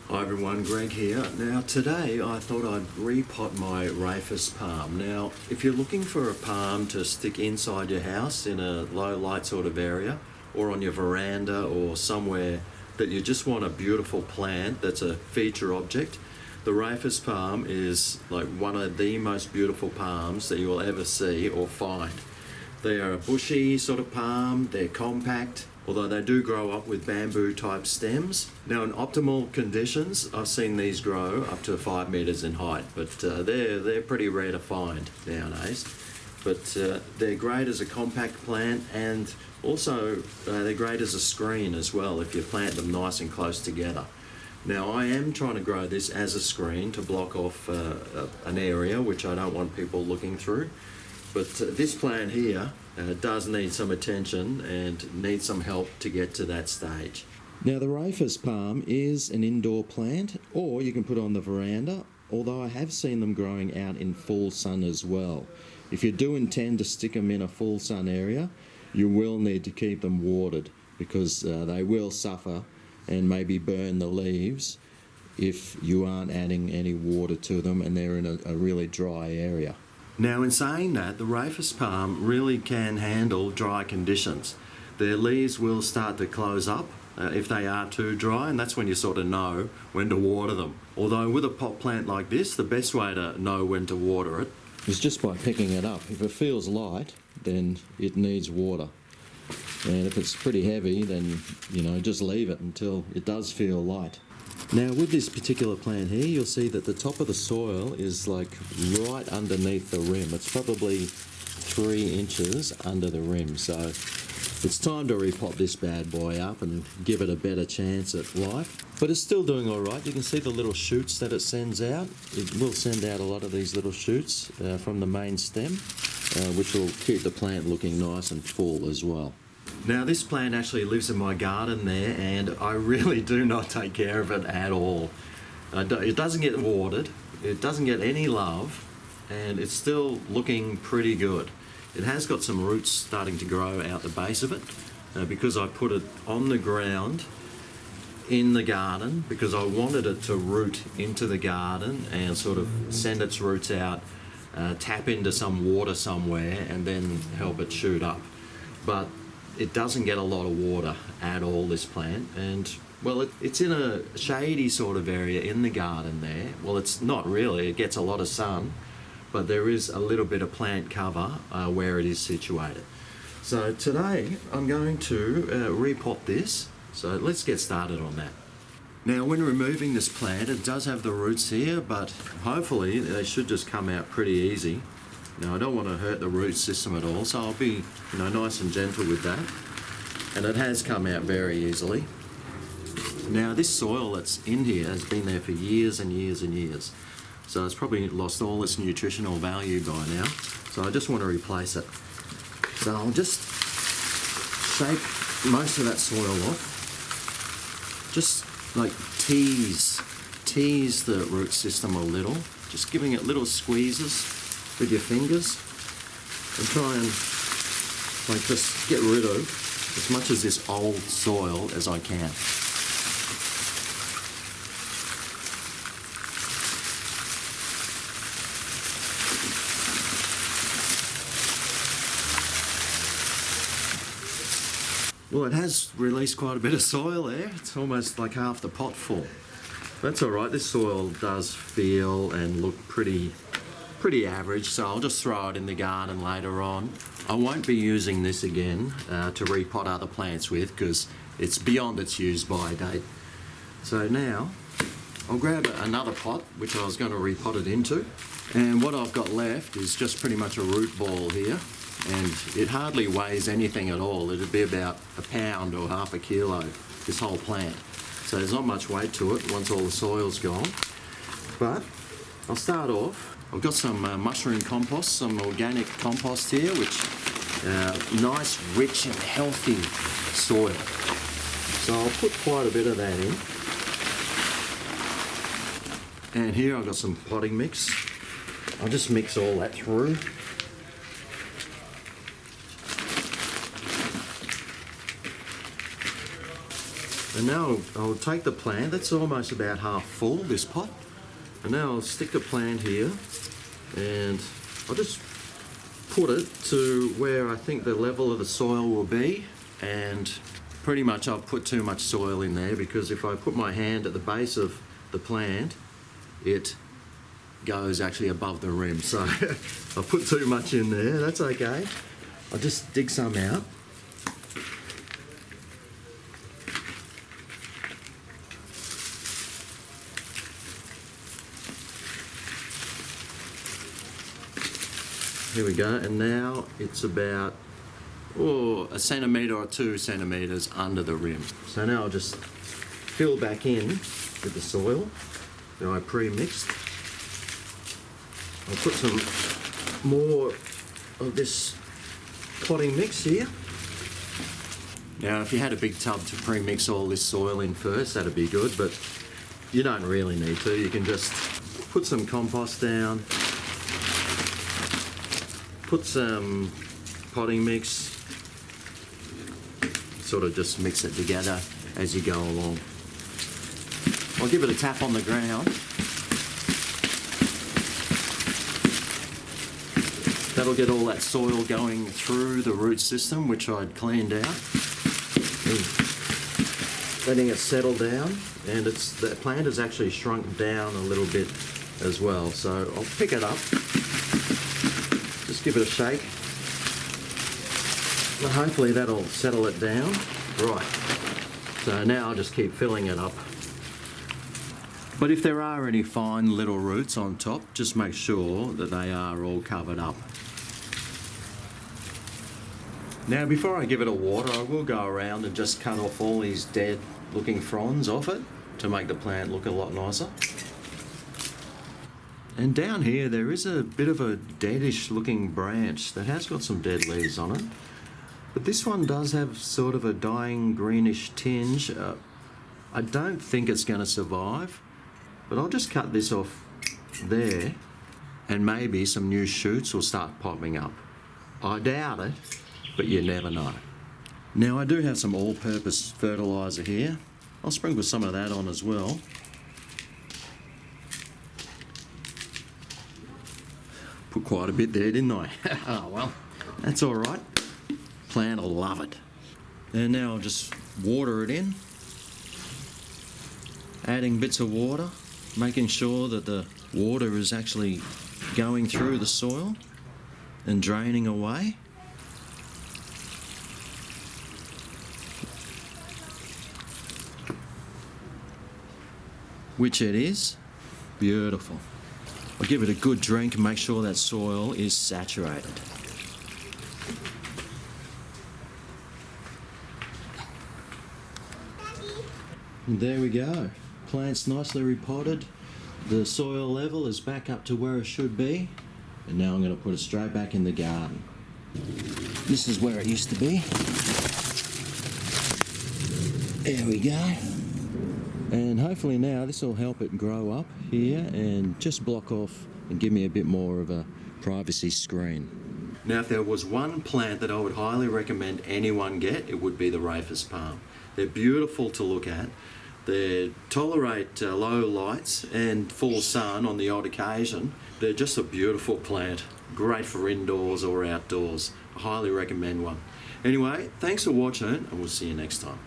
Hi everyone, Greg here. Now today I thought I'd repot my Raphis Palm. Now if you're looking for a palm to stick inside your house in a low light sort of area, or on your veranda, or somewhere that you just want a beautiful plant that's a feature object, the Raphis Palm is like one of the most beautiful palms that you will ever see or find. They are a bushy sort of palm, they're compact, although they do grow up with bamboo type stems. Now in optimal conditions, I've seen these grow up to 5 meters in height, but they're pretty rare to find nowadays. But they're great as a compact plant, and also they're great as a screen as well if you plant them nice and close together. Now I am trying to grow this as a screen to block off an area which I don't want people looking through. But this plant here does need some attention and needs some help to get to that stage. Now the Raphis Palm is an indoor plant, or you can put on the veranda, although I have seen them growing out in full sun as well. If you do intend to stick them in a full sun area, you will need to keep them watered, because they will suffer and maybe burn the leaves if you aren't adding any water to them and they're in a really dry area. Now in saying that, the Raphis Palm really can handle dry conditions. Their leaves will start to close up if they are too dry, and that's when you sort of know when to water them. Although with a pot plant like this, the best way to know when to water it is just by picking it up. If it feels light, then it needs water. And if it's pretty heavy, then just leave it until it does feel light. Now with this particular plant here, you'll see that the top of the soil is like right underneath the rim. It's probably 3 inches under the rim. So it's time to repot this bad boy up and give it a better chance at life. But it's still doing all right. You can see the little shoots that it sends out. It will send out a lot of these little shoots from the main stem, which will keep the plant looking nice and full as well. Now this plant actually lives in my garden there, and I really do not take care of it at all. It doesn't get watered, it doesn't get any love, and it's still looking pretty good. It has got some roots starting to grow out the base of it because I put it on the ground in the garden, because I wanted it to root into the garden and sort of send its roots out, tap into some water somewhere, and then help it shoot up. But it doesn't get a lot of water at all, this plant, and well, it's in a shady sort of area in the garden there. Well, it's not really, it gets a lot of sun, but there is a little bit of plant cover where it is situated. So today I'm going to repot this, so let's get started on that. Now when removing this plant, it does have the roots here, but hopefully they should just come out pretty easy. Now I don't want to hurt the root system at all, so I'll be nice and gentle with that. And it has come out very easily. Now this soil that's in here has been there for years and years and years. So it's probably lost all its nutritional value by now. So I just want to replace it. So I'll just shake most of that soil off. Just like tease the root system a little. Just giving it little squeezes with your fingers, and try and just get rid of as much of this old soil as I can. Well, it has released quite a bit of soil there. It's almost like half the pot full. That's all right. This soil does feel and look pretty average, so I'll just throw it in the garden later on. I won't be using this again to repot other plants with, because it's beyond its use by date. So now I'll grab another pot which I was going to repot it into, and what I've got left is just pretty much a root ball here, and it hardly weighs anything at all. It'd be about a pound or half a kilo, this whole plant. So there's not much weight to it once all the soil's gone. But I'll start off. I've got some mushroom compost, some organic compost here, which nice, rich and healthy soil. So I'll put quite a bit of that in. And here I've got some potting mix. I'll just mix all that through. And now I'll take the plant, that's almost about half full, this pot. And now I'll stick the plant here and I'll just put it to where I think the level of the soil will be. And pretty much I'll put too much soil in there because if I put my hand at the base of the plant, it goes actually above the rim. So I put too much in there, that's okay. I'll just dig some out. Here we go, and now it's about a centimetre or 2 centimetres under the rim. So now I'll just fill back in with the soil that I pre-mixed. I'll put some more of this potting mix here. Now if you had a big tub to pre-mix all this soil in first, that'd be good, but you don't really need to. You can just put some compost down, put some potting mix, sort of just mix it together as you go along. I'll give it a tap on the ground. That'll get all that soil going through the root system, which I'd cleaned out. And letting it settle down, and the plant has actually shrunk down a little bit as well. So I'll pick it up, just give it a shake. Well, hopefully that'll settle it down. Right, so now I'll just keep filling it up. But if there are any fine little roots on top, just make sure that they are all covered up. Now before I give it a water, I will go around and just cut off all these dead looking fronds off it to make the plant look a lot nicer. And down here there is a bit of a deadish looking branch that has got some dead leaves on it. But this one does have sort of a dying greenish tinge. I don't think it's going to survive, but I'll just cut this off there and maybe some new shoots will start popping up. I doubt it, but you never know. Now I do have some all-purpose fertiliser here. I'll sprinkle some of that on as well. Put quite a bit there, didn't I? Oh well, that's all right. Plant will love it. And now I'll just water it in. Adding bits of water, making sure that the water is actually going through the soil and draining away. Which it is. Beautiful. I'll give it a good drink and make sure that soil is saturated. And there we go. Plant's nicely repotted. The soil level is back up to where it should be. And now I'm going to put it straight back in the garden. This is where it used to be. There we go. And hopefully now this will help it grow up here and just block off and give me a bit more of a privacy screen. Now if there was one plant that I would highly recommend anyone get, it would be the Raphis Palm. They're beautiful to look at. They tolerate low lights and full sun on the odd occasion. They're just a beautiful plant. Great for indoors or outdoors. I highly recommend one. Anyway, thanks for watching and we'll see you next time.